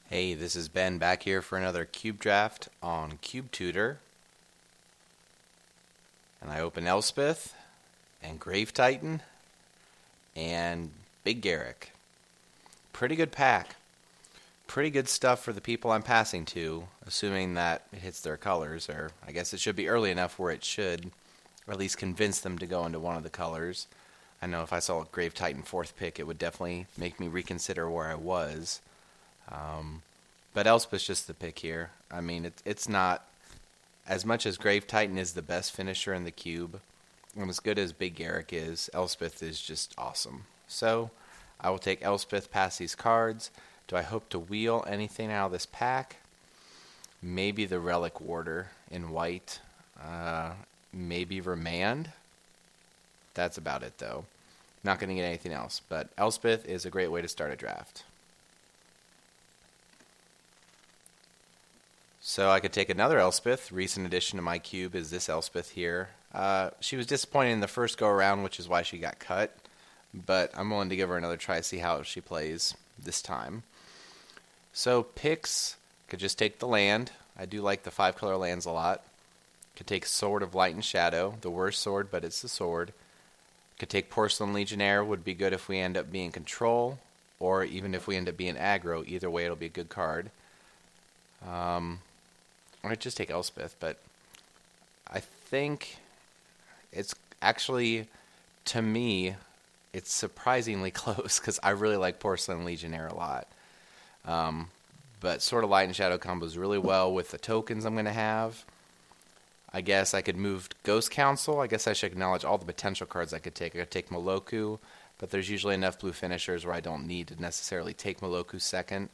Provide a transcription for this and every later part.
Hey, this is Ben back here for another CubeDraft on CubeTutor. And I open Elspeth and Grave Titan and Big Garrick. Pretty good pack. Pretty good stuff for the people I'm passing to, assuming that it hits their colors, or I guess it should be early enough where it should, or at least convince them to go into one of the colors. I know if I saw a Grave Titan fourth pick, it would definitely make me reconsider where I was. But Elspeth's just the pick here. I mean, it's not as much as Grave Titan is the best finisher in the cube, and as good as Big Garrick is, Elspeth is just awesome. So I will take Elspeth past these cards. Do I hope to wheel anything out of this pack? Maybe the Relic Warder in white. Maybe Remand. That's about it, though. Not going to get anything else, but Elspeth is a great way to start a draft. So I could take another Elspeth. Recent addition to my cube is this Elspeth here. She was disappointing in the first go around, which is why she got cut. But I'm willing to give her another try to see how she plays this time. So picks, could just take the land. I do like the 5-color lands a lot. Could take Sword of Light and Shadow, the worst sword, but it's the sword. Could take Porcelain Legionnaire, would be good if we end up being control, or even if we end up being aggro. Either way, it'll be a good card. I'd just take Elspeth, but I think it's actually, to me, it's surprisingly close because I really like Porcelain Legionnaire a lot. But Sword of Light and Shadow combos really well with the tokens I'm going to have. I guess I could move Ghost Council. I guess I should acknowledge all the potential cards I could take. I could take Moloku, but there's usually enough blue finishers where I don't need to necessarily take Moloku second.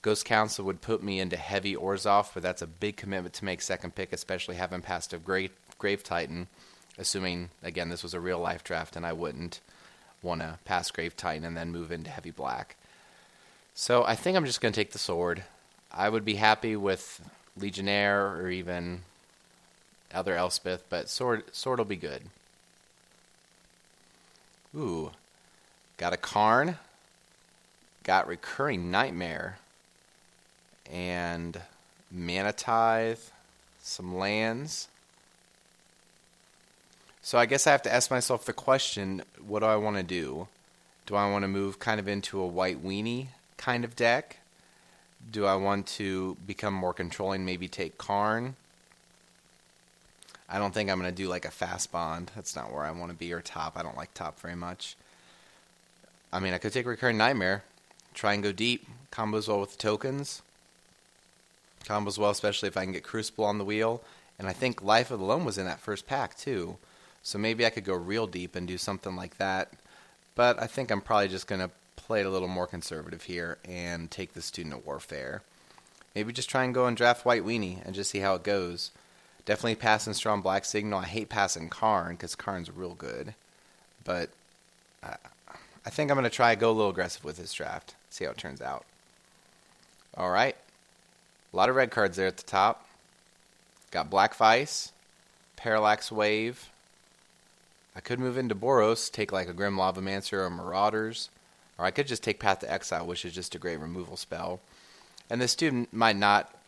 Ghost Council would put me into heavy Orzhov, but that's a big commitment to make second pick, especially having passed a Grave Titan, assuming, again, this was a real-life draft, and I wouldn't want to pass Grave Titan and then move into heavy black. So I think I'm just going to take the sword. I would be happy with Legionnaire or even other Elspeth, but sword will be good. Ooh, got a Karn, got Recurring Nightmare, and Mana Tithe, some lands. So I guess I have to ask myself the question, what do I want to do? Do I want to move kind of into a white weenie kind of deck? Do I want to become more controlling, maybe take Karn? I don't think I'm going to do like a fast bond. That's not where I want to be, or top. I don't like top very much. I mean, I could take Recurring Nightmare, try and go deep, combos well with the tokens. Combos well, especially if I can get Crucible on the wheel. And I think Life of the Loam was in that first pack, too. So maybe I could go real deep and do something like that. But I think I'm probably just going to play it a little more conservative here and take the Student of Warfare. Maybe just try and go and draft White Weenie and just see how it goes. Definitely passing Strong Black Signal. I hate passing Karn because Karn's real good. But I think I'm going to try go a little aggressive with this draft. See how it turns out. All right. A lot of red cards there at the top. Got Black Vice, Parallax Wave. I could move into Boros, take like a Grim Lavamancer or Marauders. Or I could just take Path to Exile, which is just a great removal spell. And the student I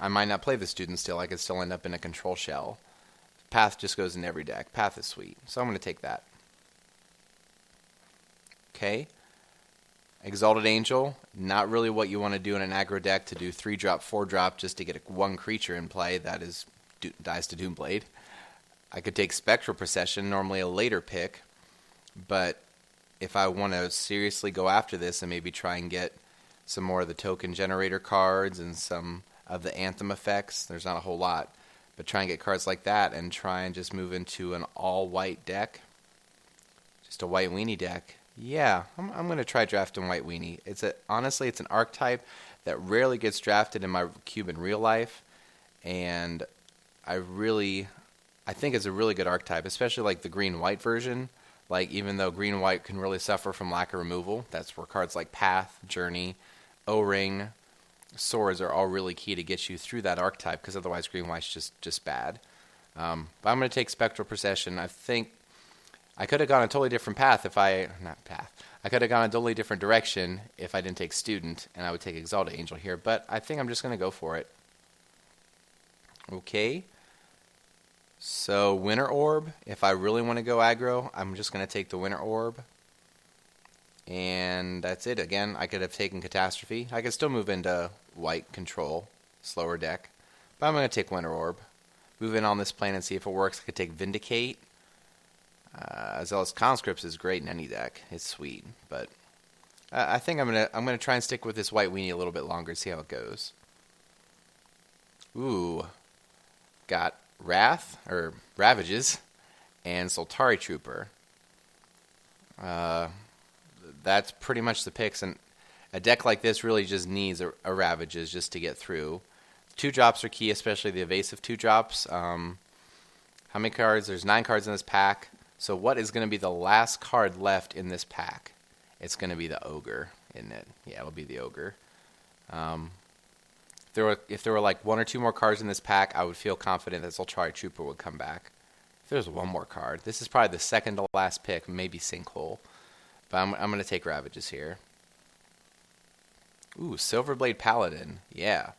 might not play the student still. I could still end up in a control shell. Path just goes in every deck. Path is sweet. So I'm going to take that. Okay. Exalted Angel, not really what you want to do in an aggro deck to do 3-drop, 4-drop just to get one creature in play. That is dies to Doomblade. I could take Spectral Procession, normally a later pick, but if I want to seriously go after this and maybe try and get some more of the token generator cards and some of the Anthem effects, there's not a whole lot, but try and get cards like that and try and just move into an all-white deck, just a white weenie deck. Yeah, I'm going to try drafting White Weenie. Honestly, it's an archetype that rarely gets drafted in my cube in real life, and I think it's a really good archetype, especially like the green-white version. Like, even though green-white can really suffer from lack of removal, that's where cards like Path, Journey, O-Ring, Swords are all really key to get you through that archetype, because otherwise green-white's just bad. But I'm going to take Spectral Procession. I think I could have gone a totally different path if I, not path, I could have gone a totally different direction if I didn't take Student, and I would take Exalted Angel here, but I think I'm just going to go for it. Okay. So, Winter Orb, if I really want to go aggro, I'm just going to take the Winter Orb. And that's it. Again, I could have taken Catastrophe. I could still move into White Control, slower deck. But I'm going to take Winter Orb. Move in on this plane and see if it works. I could take Vindicate. Zealous Conscripts is great in any deck. It's sweet. But I think I'm gonna try and stick with this White Weenie a little bit longer, see how it goes. Ooh. Got Wrath, or Ravages, and Soltari Trooper. That's pretty much the picks, and a deck like this really just needs a Ravages just to get through. 2-drops are key, especially the evasive 2-drops. How many cards? There's 9 cards in this pack, so what is going to be the last card left in this pack? It's going to be the Ogre, isn't it? Yeah, it'll be the Ogre. If there were like 1 or 2 more cards in this pack, I would feel confident that Soltari Trooper would come back. If there's 1 more card, this is probably the second to last pick, maybe Sinkhole. But I'm going to take Ravages here. Ooh, Silverblade Paladin. Yeah.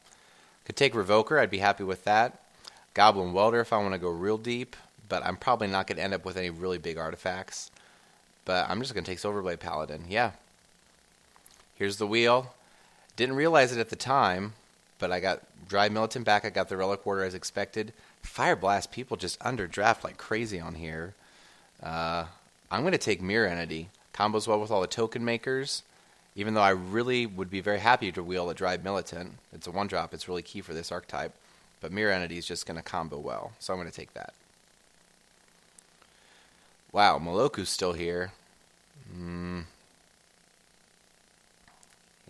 Could take Revoker. I'd be happy with that. Goblin Welder if I want to go real deep. But I'm probably not going to end up with any really big artifacts. But I'm just going to take Silverblade Paladin. Yeah. Here's the wheel. Didn't realize it at the time, but I got Dry Militant back. I got the Relic Warder as expected. Fire Blast, people just underdraft like crazy on here. I'm going to take Mirror Entity. Combos well with all the token makers. Even though I really would be very happy to wheel a Dry Militant. It's a 1-drop. It's really key for this archetype. But Mirror Entity is just going to combo well. So I'm going to take that. Wow, Moloku's still here.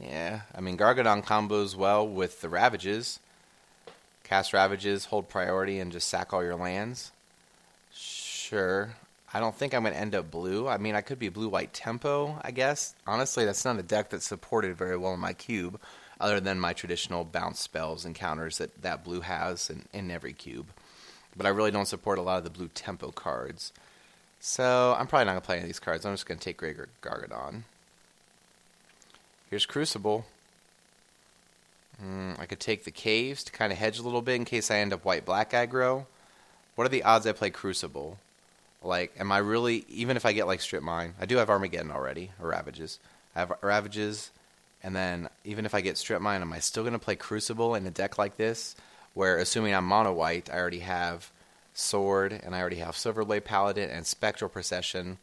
Yeah, I mean, Gargadon combos well with the Ravages. Cast Ravages, hold priority, and just sack all your lands. Sure. I don't think I'm going to end up blue. I mean, I could be blue-white tempo, I guess. Honestly, that's not a deck that's supported very well in my cube, other than my traditional bounce spells and counters that blue has in every cube. But I really don't support a lot of the blue tempo cards. So I'm probably not going to play any of these cards. I'm just going to take Great Gargadon. Here's Crucible. I could take the Caves to kind of hedge a little bit in case I end up white-black aggro. What are the odds I play Crucible? Like, am I really, even if I get like Strip Mine, I do have Armageddon already, or Ravages. I have Ravages, and then even if I get Strip Mine, am I still going to play Crucible in a deck like this, where assuming I'm mono-white, I already have Sword, and I already have Silverblade Paladin, and Spectral Procession,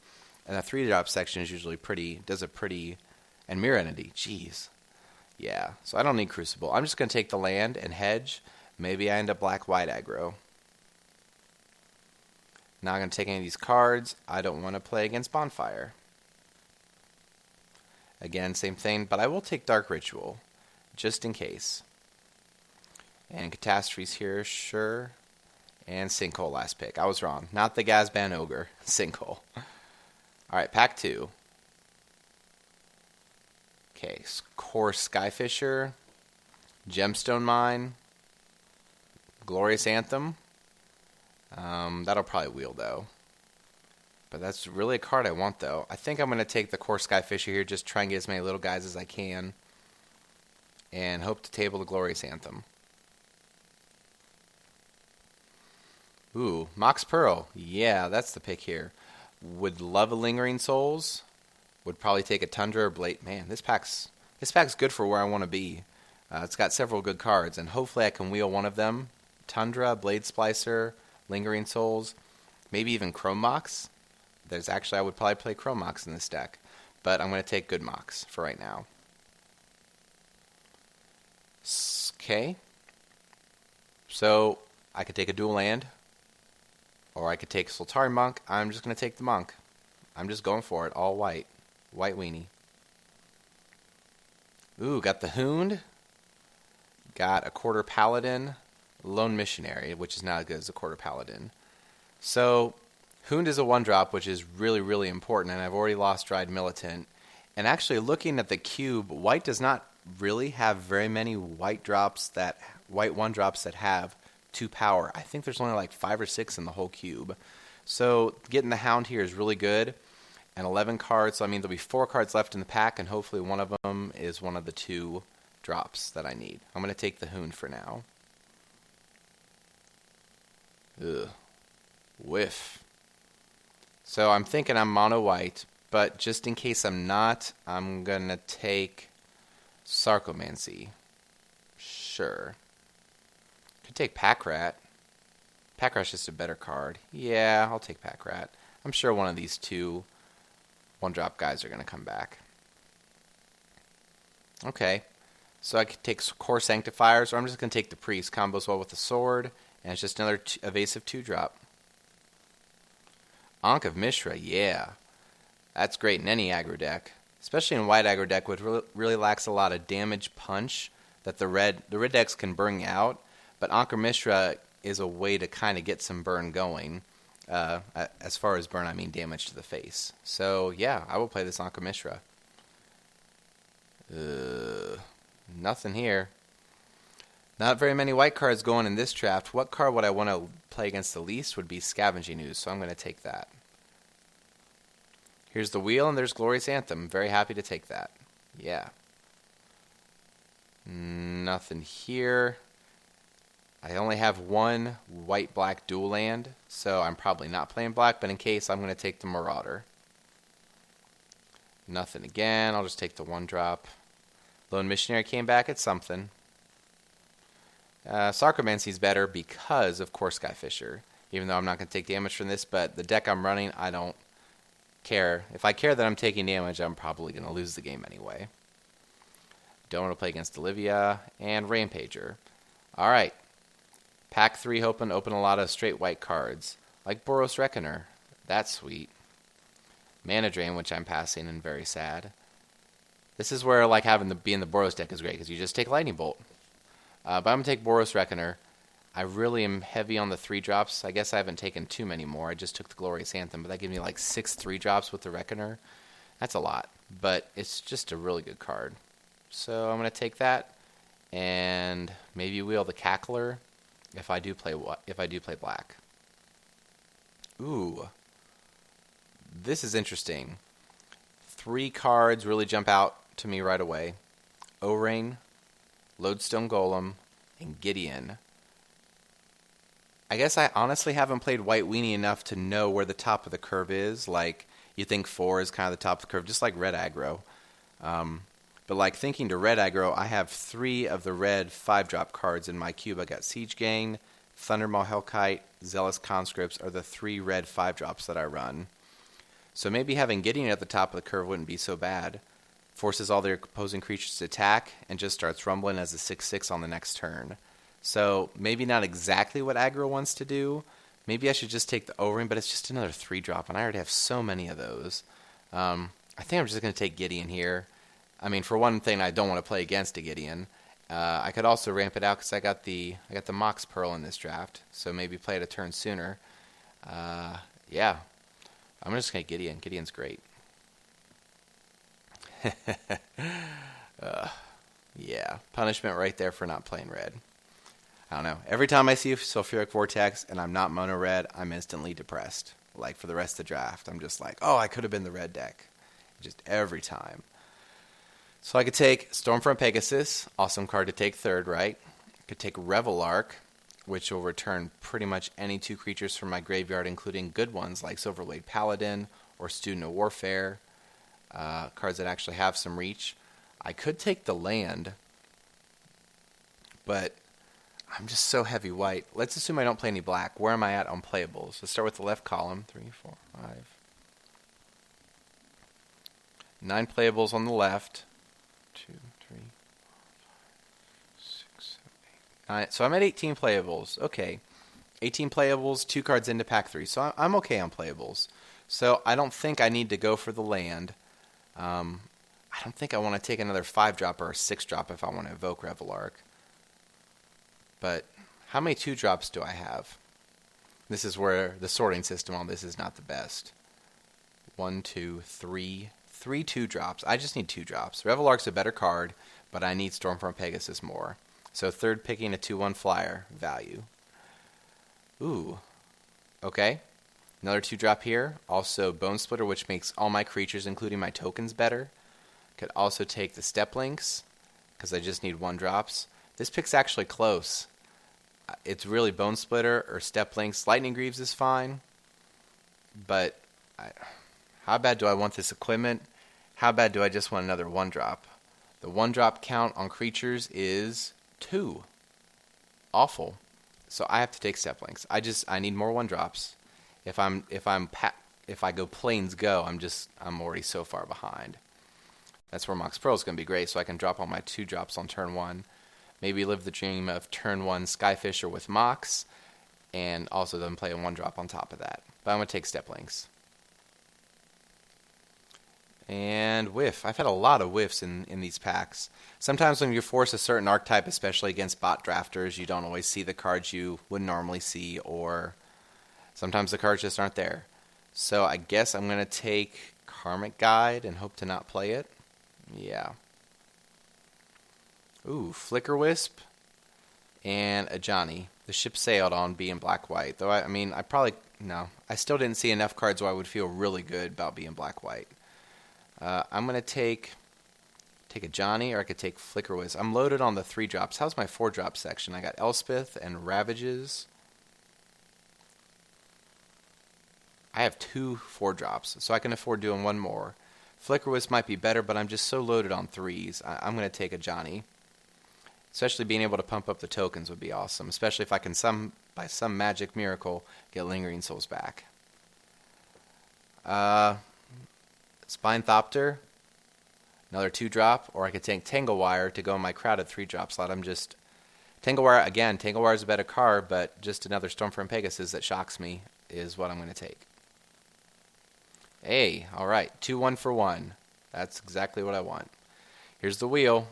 and the 3-drop section is usually does a pretty, and Mirror Entity, jeez. Yeah, so I don't need Crucible. I'm just going to take the land and hedge. Maybe I end up black-white aggro. Not going to take any of these cards. I don't want to play against Bonfire. Again, same thing, but I will take Dark Ritual, just in case. And Catastrophes here, sure. And Sinkhole last pick. I was wrong. Not the Gazban Ogre. Sinkhole. Alright, pack 2. Okay, Core Skyfisher, Gemstone Mine, Glorious Anthem. That'll probably wheel, though. But that's really a card I want, though. I think I'm going to take the Core Skyfisher here, just try and get as many little guys as I can, and hope to table the Glorious Anthem. Ooh, Mox Pearl. Yeah, that's the pick here. Would love a Lingering Souls. Would probably take a Tundra or Blade. Man, this pack's good for where I want to be. It's got several good cards, and hopefully I can wheel one of them. Tundra, Blade Splicer, Lingering Souls, maybe even Chrome Mox. I would probably play Chrome Mox in this deck, but I'm going to take good Mox for right now. Okay. So I could take a dual land, or I could take Soltari Monk. I'm just going to take the Monk. I'm just going for it, all white. White Weenie. Ooh, got the Hound. Got a Quarter Paladin. Lone Missionary, which is not as good as a Quarter Paladin. So, Hound is a 1-drop, which is really, really important, and I've already lost Dried Militant. And actually, looking at the cube, white does not really have very many white 1-drops that have 2 power. I think there's only like 5 or 6 in the whole cube. So getting the Hound here is really good. And 11 cards, so I mean there'll be 4 cards left in the pack, and hopefully one of them is one of the 2 drops that I need. I'm going to take the Hound for now. Ugh. Whiff. So I'm thinking I'm mono white, but just in case I'm not, I'm going to take Sarcomancy. Sure. Could take Packrat. Packrat's just a better card. Yeah, I'll take Packrat. I'm sure one of these 2 one-drop guys are going to come back. Okay. So I could take Core Sanctifiers, or I'm just going to take the Priest. Combos well with the Sword, and it's just another evasive 2-drop. Ankh of Mishra, yeah. That's great in any aggro deck. Especially in white aggro deck, which really lacks a lot of damage punch that the red decks can bring out. But Ankh of Mishra is a way to kind of get some burn going. As far as burn, I mean damage to the face. So, yeah, I will play this Ankh of Mishra. Nothing here. Not very many white cards going in this draft. What card would I want to play against the least would be Scavenging Ooze, so I'm going to take that. Here's the wheel, and there's Glorious Anthem. Very happy to take that. Yeah. Nothing here. I only have 1 white-black dual land, so I'm probably not playing black, but in case, I'm going to take the Marauder. Nothing again. I'll just take the 1-drop. Lone Missionary came back at something. Sarcomancy's better because of course Skyfisher, even though I'm not going to take damage from this, but the deck I'm running, I don't care. If I care that I'm taking damage, I'm probably going to lose the game anyway. Don't want to play against Olivia, and Rampager. Alright. Pack 3 hoping to open a lot of straight white cards, like Boros Reckoner. That's sweet. Mana Drain, which I'm passing, and very sad. This is where like having to be in the Boros deck is great, because you just take Lightning Bolt. But I'm going to take Boros Reckoner. I really am heavy on the 3-drops. I guess I haven't taken too many more. I just took the Glorious Anthem, but that gives me like 6 3-drops with the Reckoner. That's a lot, but it's just a really good card. So I'm going to take that, and maybe wheel the Cackler if I do play black. Ooh, this is interesting. 3 cards really jump out to me right away. O-Ring, Lodestone Golem, and Gideon. I guess I honestly haven't played White Weenie enough to know where the top of the curve is. Like, you think 4 is kind of the top of the curve, just like red aggro. But like thinking to red aggro, I have 3 of the red 5-drop cards in my cube. I got Siege Gang, Thundermaw Hellkite, Zealous Conscripts are the 3 red 5-drops that I run. So maybe having Gideon at the top of the curve wouldn't be so bad. Forces all their opposing creatures to attack, and just starts rumbling as a 6/6 on the next turn. So maybe not exactly what aggro wants to do. Maybe I should just take the O-Ring, but it's just another 3-drop, and I already have so many of those. I think I'm just going to take Gideon here. I mean, for one thing, I don't want to play against a Gideon. I could also ramp it out because I got the Mox Pearl in this draft, so maybe play it a turn sooner. Yeah, I'm just going to Gideon. Gideon's great. Yeah, punishment right there for not playing red. I don't know. Every time I see a Sulfuric Vortex and I'm not mono red, I'm instantly depressed. Like for the rest of the draft, I'm just like, oh, I could have been the red deck. Just every time. So I could take Stormfront Pegasus, awesome card to take 3rd, right? I could take Revelark, which will return pretty much any 2 creatures from my graveyard, including good ones like Silverblade Paladin or Student of Warfare. Cards that actually have some reach. I could take the land, but I'm just so heavy white. Let's assume I don't play any black. Where am I at on playables? Let's start with the left column. 3, 4, 5. 9 playables on the left. 2, 3, 4, 5, 6, 7, 8, 9. So I'm at 18 playables. Okay. 18 playables, 2 cards into pack 3. So I'm okay on playables. So I don't think I need to go for the land. I don't think I want to take another 5-drop or a 6-drop if I want to evoke Revelark. But how many 2-drops do I have? This is where the sorting system on this is not the best. 1, 2, 3. 3 2-drops. I just need 2-drops. Revelark's a better card, but I need Stormfront Pegasus more. So 3rd picking a 2/1 flyer value. Ooh. Okay. Another 2-drop here. Also Bone Splitter, which makes all my creatures, including my tokens, better. Could also take the Step Links, because I just need 1-drops. This pick's actually close. It's really Bone Splitter or Step Links. Lightning Greaves is fine. But how bad do I want this equipment? How bad do I just want another 1-drop? The 1-drop count on creatures is 2. Awful. So I have to take Step Links. I need more 1-drops. If I go Plains Go, I'm already so far behind. That's where Mox Pearl is going to be great, so I can drop all my 2-drops on turn 1. Maybe live the dream of turn 1 Skyfisher with Mox, and also then play a 1-drop on top of that. But I'm going to take Step Links. And whiff. I've had a lot of whiffs in these packs. Sometimes when you force a certain archetype, especially against bot drafters, you don't always see the cards you would normally see, or sometimes the cards just aren't there. So I guess I'm going to take Karmic Guide and hope to not play it. Yeah. Ooh, Flicker Wisp and a Johnny. The ship sailed on being black-white. Though, I still didn't see enough cards where I would feel really good about being black-white. I'm going to take a Johnny, or I could take Flicker Wisp. I'm loaded on the 3-drops. How's my 4-drop section? I got Elspeth and Ravages. I have 2 4-drops, so I can afford doing 1 more. Flicker Wisp might be better, but I'm just so loaded on 3s. I'm going to take a Johnny. Especially being able to pump up the tokens would be awesome, especially if I can, by some magic miracle, get Lingering Souls back. Spinethopter, another 2-drop, or I could take Tanglewire to go in my crowded 3-drop slot. Tanglewire is a better card, but just another Stormfront Pegasus that shocks me is what I'm going to take. Hey, alright, 2-1 for 1. That's exactly what I want. Here's the wheel.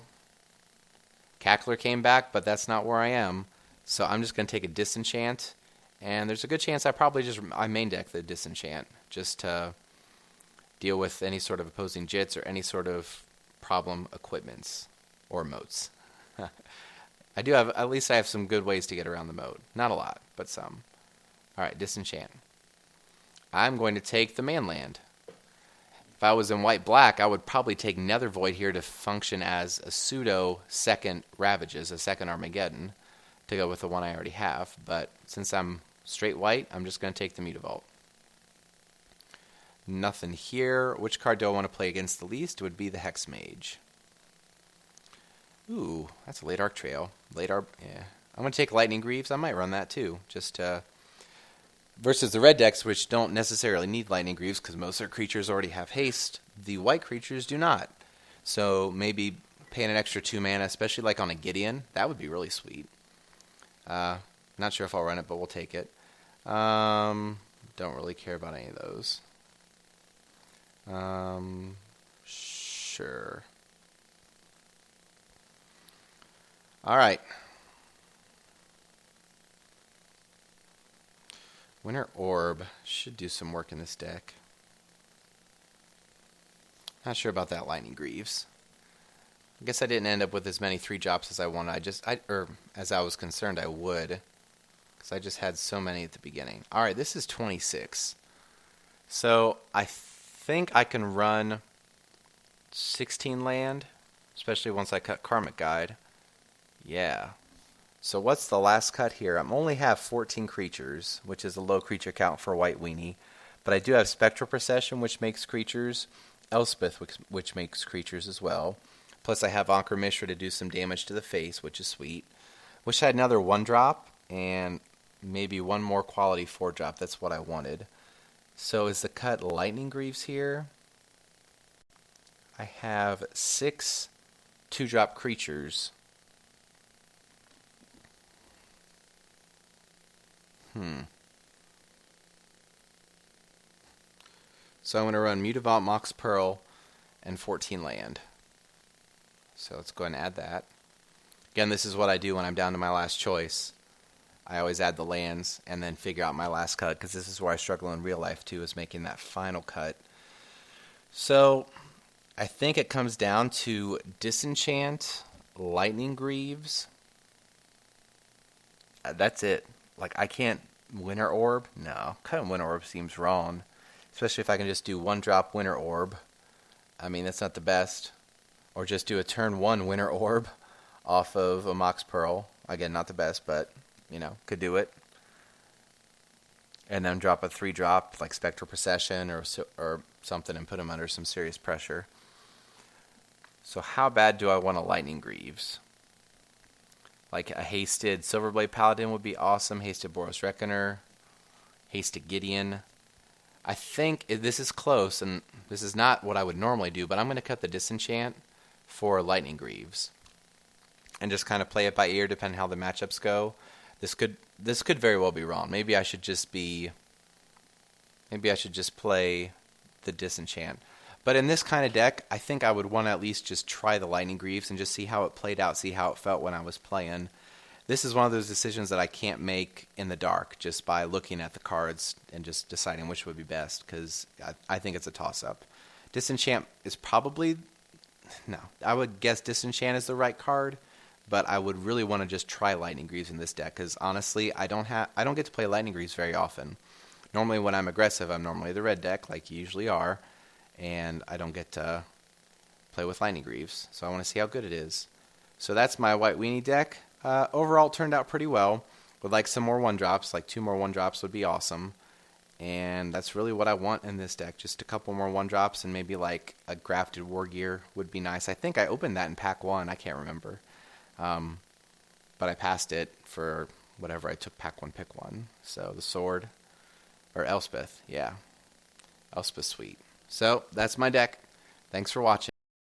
Cackler came back, but that's not where I am. So I'm just going to take a Disenchant, and there's a good chance I main deck the Disenchant, just to deal with any sort of opposing jits or any sort of problem equipments or moats. I have some good ways to get around the moat. Not a lot, but some. Alright, Disenchant. I'm going to take the Manland. If I was in white-black, I would probably take Nether Void here to function as a pseudo second Ravages, a second Armageddon, to go with the one I already have. But since I'm straight white, I'm just going to take the Mutavault. Nothing here. Which card do I want to play against the least? It would be the Hex Mage. Ooh, that's a late Arc Trail. Yeah. I'm going to take Lightning Greaves. I might run that too, just versus the red decks, which don't necessarily need Lightning Greaves because most of their creatures already have haste. The white creatures do not. So maybe paying an extra 2 mana, especially like on a Gideon, that would be really sweet. Not sure if I'll run it, but we'll take it. Don't really care about any of those. Sure. Alright. Winter Orb should do some work in this deck. Not sure about that Lightning Greaves. I guess I didn't end up with as many 3-drops as I wanted. As I was concerned I would. Because I just had so many at the beginning. Alright, this is 26. So I think I can run 16 land. Especially once I cut Karmic Guide. Yeah. So what's the last cut here? I only have 14 creatures, which is a low creature count for a white weenie. But I do have Spectral Procession, which makes creatures. Elspeth, which makes creatures as well. Plus I have Ankur Mishra to do some damage to the face, which is sweet. Wish I had another 1-drop, and maybe one more quality 4-drop. That's what I wanted. So is the cut Lightning Greaves here? I have 6 2-drop creatures. So I'm going to run Mutavault, Mox Pearl, and 14 land. So let's go ahead and add that. Again, this is what I do when I'm down to my last choice. I always add the lands and then figure out my last cut, because this is where I struggle in real life too, is making that final cut. So I think it comes down to Disenchant, Lightning Greaves. That's it. Like, I can't Winter Orb? No, cutting Winter Orb seems wrong. Especially if I can just do 1-drop Winter Orb. I mean, that's not the best. Or just do a turn 1 Winter Orb off of a Mox Pearl. Again, not the best, but, could do it. And then drop a 3-drop like Spectral Procession or something and put him under some serious pressure. So how bad do I want a Lightning Greaves? Like a hasted Silverblade Paladin would be awesome. Hasted Boros Reckoner. Hasted Gideon. I think this is close, and this is not what I would normally do, but I'm going to cut the Disenchant for Lightning Greaves. And just kind of play it by ear depending how the matchups go. This could very well be wrong. Maybe I should just play the Disenchant. But in this kind of deck, I think I would want to at least just try the Lightning Greaves and just see how it played out, see how it felt when I was playing. This is one of those decisions that I can't make in the dark just by looking at the cards and just deciding which would be best, because I think it's a toss-up. Disenchant is probably... No, I would guess Disenchant is the right card, but I would really want to just try Lightning Greaves in this deck, because honestly, I don't get to play Lightning Greaves very often. Normally when I'm aggressive, I'm normally the red deck, like you usually are, and I don't get to play with Lightning Greaves, so I want to see how good it is. So that's my White Weenie deck. Overall, it turned out pretty well. Would like some more 1-drops, like 2 more 1-drops would be awesome. And that's really what I want in this deck, just a couple more 1-drops and maybe like a Grafted War Gear would be nice. I think I opened that in Pack 1, I can't remember. But I passed it for whatever I took Pack 1, Pick 1. So the Sword, or Elspeth, yeah. Elspeth Suite. So that's my deck. Thanks for watching.